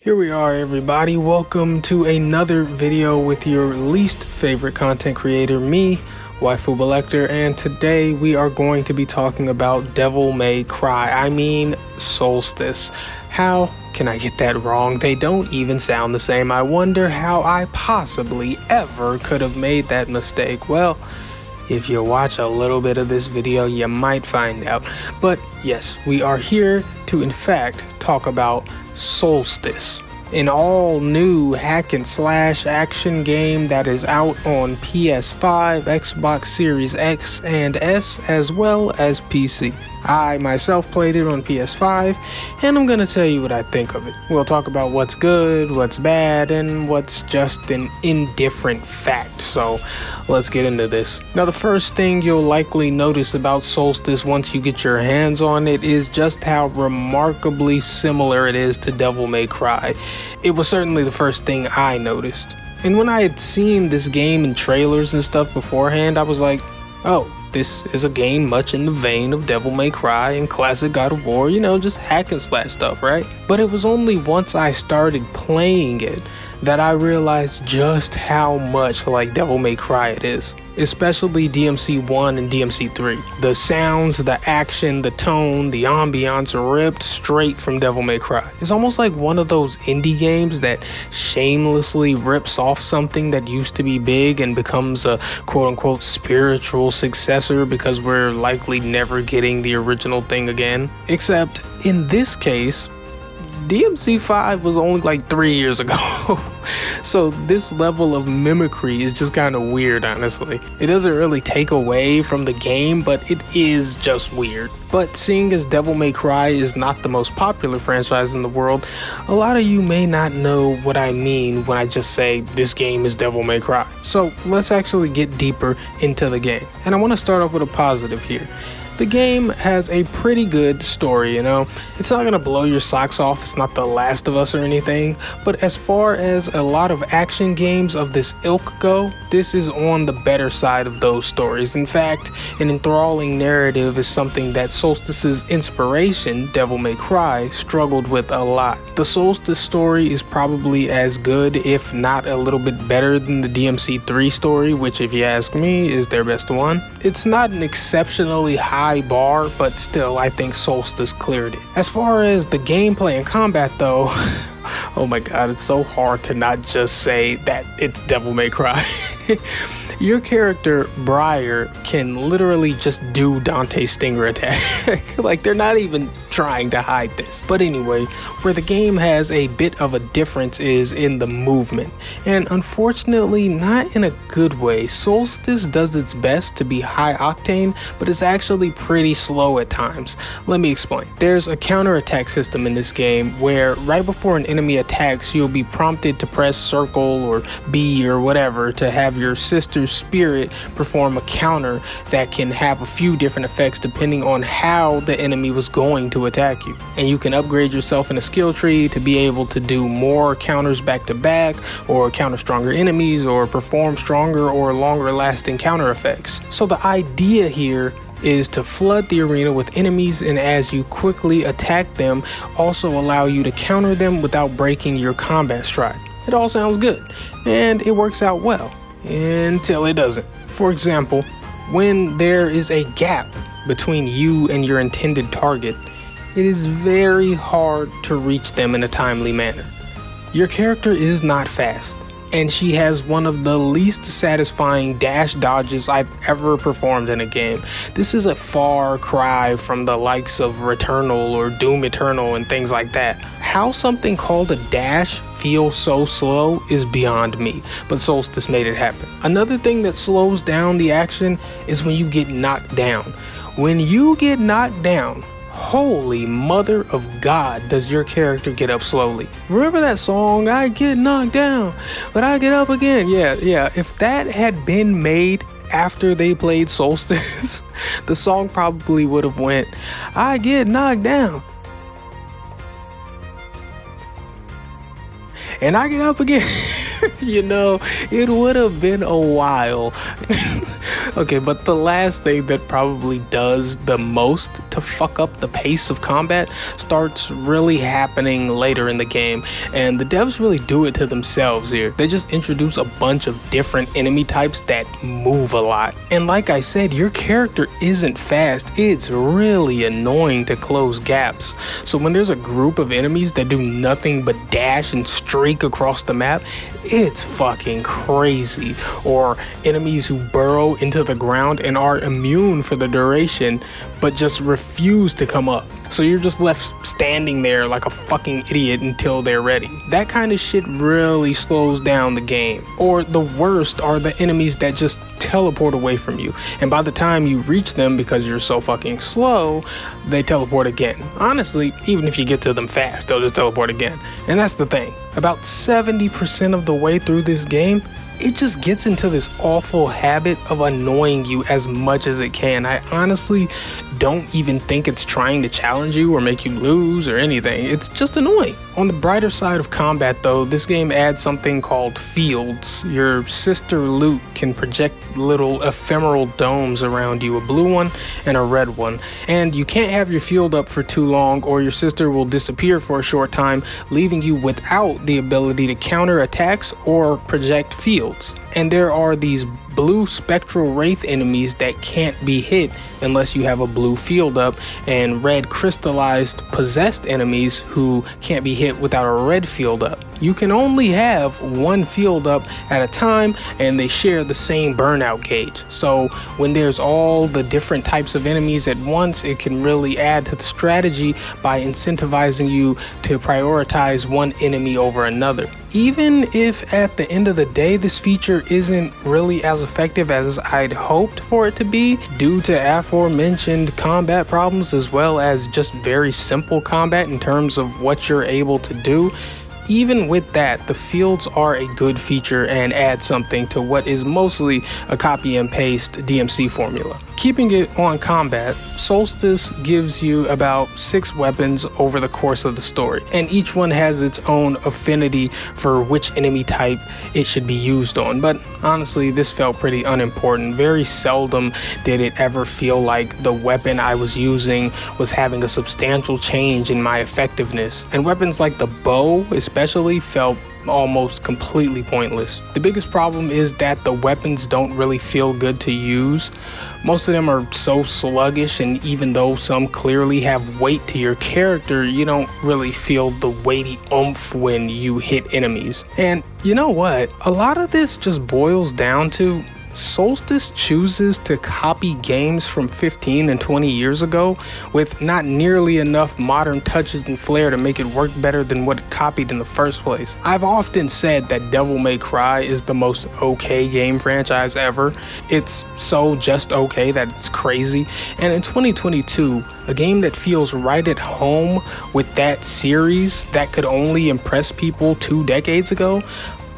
Here we are, everybody. Welcome to another video with your least favorite content creator, me, Waifu Belector, and today we are going to be talking about Devil May Cry. I mean, Soulstice. How can I get that wrong? They don't even sound the same. I wonder how I possibly ever could have made that mistake. Well, if you watch a little bit of this video, you might find out. But yes, we are here to, in fact, talk about Soulstice, an all-new hack-and-slash action game that is out on PS5, Xbox Series X and S, as well as PC. I myself played it on PS5, and I'm gonna tell you what I think of it. We'll talk about what's good, what's bad, and what's just an indifferent fact. So let's get into this. Now, the first thing you'll likely notice about Soulstice once you get your hands on it is just how remarkably similar it is to Devil May Cry. It was certainly the first thing I noticed. And when I had seen this game in trailers and stuff beforehand, I was like, oh, this is a game much in the vein of Devil May Cry and classic God of War, just hack and slash stuff, right? But it was only once I started playing it that I realized just how much like Devil May Cry it is. Especially DMC 1 and DMC 3. The sounds, the action, the tone, the ambiance ripped straight from Devil May Cry. It's almost like one of those indie games that shamelessly rips off something that used to be big and becomes a quote-unquote spiritual successor because we're likely never getting the original thing again. Except in this case, DMC 5 was only like 3 years ago. So this level of mimicry is just kind of weird, honestly. It doesn't really take away from the game, but it is just weird. But seeing as Devil May Cry is not the most popular franchise in the world, a lot of you may not know what I mean when I just say this game is Devil May Cry. So let's actually get deeper into the game. And I want to start off with a positive here. The game has a pretty good story, It's not gonna blow your socks off, it's not The Last of Us or anything, but as far as a lot of action games of this ilk go, this is on the better side of those stories. In fact, an enthralling narrative is something that Soulstice's inspiration, Devil May Cry, struggled with a lot. The Soulstice story is probably as good, if not a little bit better than the DMC 3 story, which if you ask me, is their best one. It's not an exceptionally high bar, but still I think Soulstice cleared it. As far as the gameplay and combat though, oh my god, it's so hard to not just say that it's Devil May Cry. Your character, Briar, can literally just do Dante's Stinger attack. Like, they're not even trying to hide this. But anyway, where the game has a bit of a difference is in the movement. And unfortunately, not in a good way. Soulstice does its best to be high octane, but it's actually pretty slow at times. Let me explain. There's a counterattack system in this game where right before an enemy attacks, you'll be prompted to press circle or B or whatever to have your sister's spirit perform a counter that can have a few different effects depending on how the enemy was going to attack you. And you can upgrade yourself in a skill tree to be able to do more counters back to back, or counter stronger enemies, or perform stronger or longer lasting counter effects. So the idea here is to flood the arena with enemies, and as you quickly attack them, also allow you to counter them without breaking your combat stride. It all sounds good, and it works out well. Until it doesn't. For example, when there is a gap between you and your intended target, it is very hard to reach them in a timely manner. Your character is not fast, and she has one of the least satisfying dash dodges I've ever performed in a game. This is a far cry from the likes of Returnal or Doom Eternal and things like that. How something called a dash feels so slow is beyond me, but Soulstice made it happen. Another thing that slows down the action is when you get knocked down. When you get knocked down, holy mother of God, does your character get up slowly. Remember that song, I get knocked down, but I get up again? Yeah. If that had been made after they played Soulstice, the song probably would have went, I get knocked down, and I get up again. It would have been a while. Okay, but the last thing that probably does the most to fuck up the pace of combat starts really happening later in the game, and the devs really do it to themselves here. They just introduce a bunch of different enemy types that move a lot. And like I said, your character isn't fast. It's really annoying to close gaps. So when there's a group of enemies that do nothing but dash and streak across the map, it's fucking crazy. Or enemies who burrow into the ground and are immune for the duration, but just refuse to come up. So you're just left standing there like a fucking idiot until they're ready. That kind of shit really slows down the game. Or the worst are the enemies that just teleport away from you, and by the time you reach them, because you're so fucking slow, they teleport again. Honestly, even if you get to them fast, they'll just teleport again. And that's the thing. About 70% of the way through this game, it just gets into this awful habit of annoying you as much as it can. I honestly don't even think it's trying to challenge you or make you lose or anything. It's just annoying. On the brighter side of combat though, this game adds something called fields. Your sister loot can project little ephemeral domes around you, a blue one and a red one. And you can't have your field up for too long or your sister will disappear for a short time, leaving you without the ability to counter attacks or project fields. And there are these blue spectral wraith enemies that can't be hit unless you have a blue field up, and red crystallized possessed enemies who can't be hit without a red field up. You can only have one field up at a time, and they share the same burnout gauge. So when there's all the different types of enemies at once, it can really add to the strategy by incentivizing you to prioritize one enemy over another. Even if at the end of the day this feature isn't really as effective as I'd hoped for it to be due to aforementioned combat problems as well as just very simple combat in terms of what you're able to do, even with that, the fields are a good feature and add something to what is mostly a copy and paste DMC formula. Keeping it on combat, Soulstice gives you about 6 weapons over the course of the story, and each one has its own affinity for which enemy type it should be used on. But honestly, this felt pretty unimportant. Very seldom did it ever feel like the weapon I was using was having a substantial change in my effectiveness. And weapons like the bow especially felt almost completely pointless. The biggest problem is that the weapons don't really feel good to use. Most of them are so sluggish, and even though some clearly have weight to your character, you don't really feel the weighty oomph when you hit enemies. And you know what? A lot of this just boils down to Soulstice chooses to copy games from 15 and 20 years ago with not nearly enough modern touches and flair to make it work better than what it copied in the first place. I've often said that Devil May Cry is the most okay game franchise ever. It's so just okay that it's crazy. And in 2022, a game that feels right at home with that series that could only impress people 2 decades ago,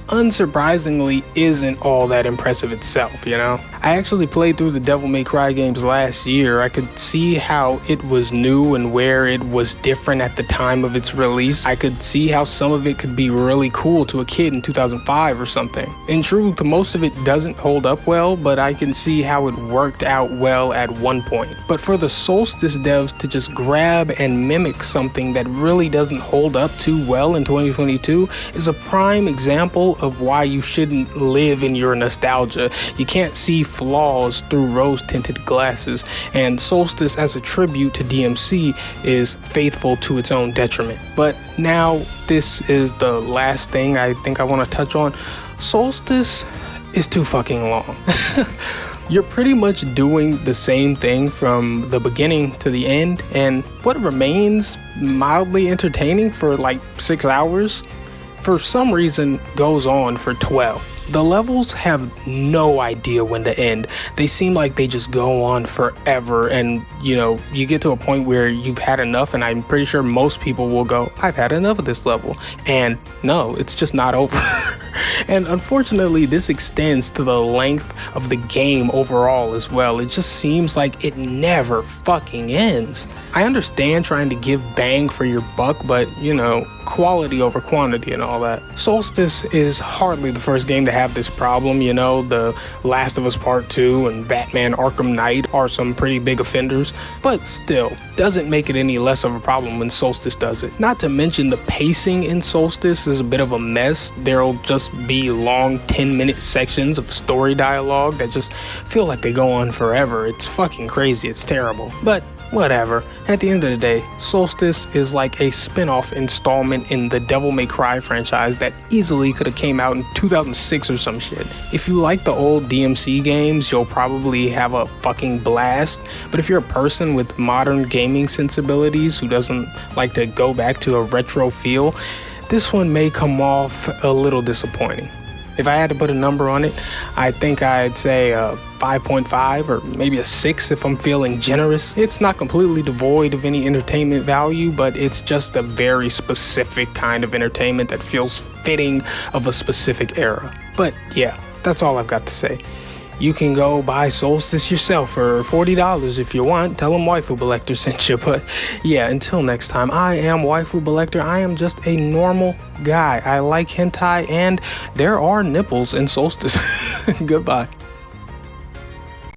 unsurprisingly isn't all that impressive itself, you know? I actually played through the Devil May Cry games last year. I could see how it was new and where it was different at the time of its release. I could see how some of it could be really cool to a kid in 2005 or something. In truth, most of it doesn't hold up well, but I can see how it worked out well at one point. But for the Soulstice devs to just grab and mimic something that really doesn't hold up too well in 2022 is a prime example of why you shouldn't live in your nostalgia. You can't see flaws through rose-tinted glasses, and Soulstice as a tribute to DMC is faithful to its own detriment. But now this is the last thing I think I want to touch on. Soulstice is too fucking long. You're pretty much doing the same thing from the beginning to the end, and what remains mildly entertaining for like 6 hours for some reason goes on for 12. The levels have no idea when to end. They seem like they just go on forever, and you know, you get to a point where you've had enough, and I'm pretty sure most people will go, I've had enough of this level. And no, it's just not over. And unfortunately, this extends to the length of the game overall as well. It just seems like it never fucking ends. I understand trying to give bang for your buck, but you know, quality over quantity and all that. Soulstice is hardly the first game to have this problem, you know. The Last of Us Part 2 and Batman Arkham Knight are some pretty big offenders, but still, doesn't make it any less of a problem when Soulstice does it. Not to mention the pacing in Soulstice is a bit of a mess. There'll just be long 10-minute sections of story dialogue that just feel like they go on forever. It's fucking crazy, it's terrible. But whatever. At the end of the day, Soulstice is like a spin-off installment in the Devil May Cry franchise that easily could have came out in 2006 or some shit. If you like the old DMC games, you'll probably have a fucking blast, but if you're a person with modern gaming sensibilities who doesn't like to go back to a retro feel, this one may come off a little disappointing. If I had to put a number on it, I think I'd say a 5.5 or maybe a 6 if I'm feeling generous. It's not completely devoid of any entertainment value, but it's just a very specific kind of entertainment that feels fitting of a specific era. But yeah, that's all I've got to say. You can go buy Soulstice yourself for $40 if you want. Tell them Waifu Belector sent you. But yeah, until next time, I am Waifu Belector. I am just a normal guy. I like hentai and there are nipples in Soulstice. Goodbye.